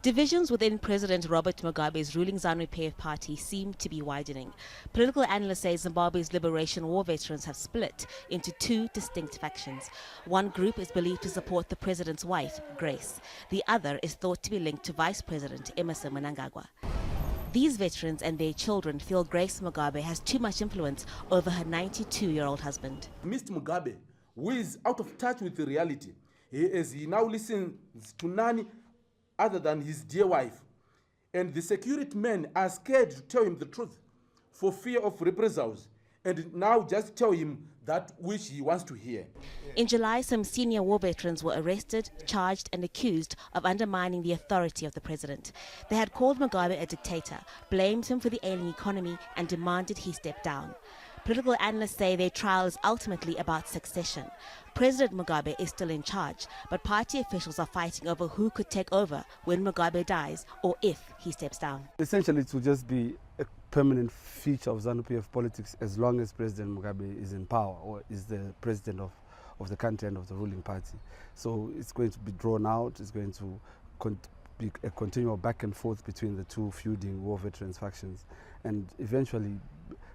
Divisions within President Robert Mugabe's ruling ZANU-pf party seem to be widening. Political analysts say Zimbabwe's Liberation War veterans have split into two distinct factions. One group is believed to support the president's wife, Grace. The other is thought to be linked to Vice President Emmerson Mnangagwa. These veterans and their children feel Grace Mugabe has too much influence over her 92-year-old husband. Mr. Mugabe, who is out of touch with the reality, he now listens to none other than his dear wife. And the security men are scared to tell him the truth for fear of reprisals, and now just tell him that which he wants to hear. In July, some senior war veterans were arrested, charged and accused of undermining the authority of the president. They had called Mugabe a dictator, blamed him for the ailing economy and demanded he step down. Political analysts say their trial is ultimately about succession. President Mugabe is still in charge, but party officials are fighting over who could take over when Mugabe dies or if he steps down. Essentially, it will just be a permanent feature of ZANU-PF politics as long as President Mugabe is in power or is the president of the country and of the ruling party. So it's going to be drawn out, it's going to be a continual back and forth between the two feuding war veterans factions, and eventually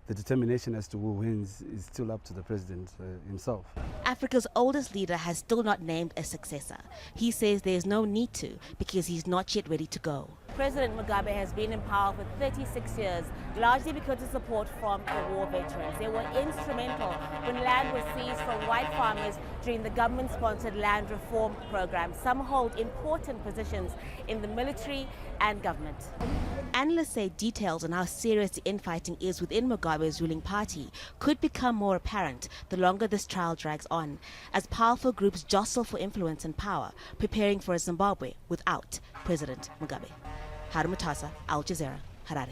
the determination as to who wins is still up to the president himself. Africa's oldest leader has still not named a successor. He says there is no need to because he's not yet ready to go. President Mugabe has been in power for 36 years, largely because of support from the war veterans. They were instrumental when land was seized from white farmers during the government-sponsored land reform program. Some hold important positions in the military and government. Analysts say details on how serious the infighting is within Mugabe's ruling party could become more apparent the longer this trial drags on, as powerful groups jostle for influence and power, preparing for a Zimbabwe without President Mugabe. HARU MUTASA, Al Jazeera, Harare.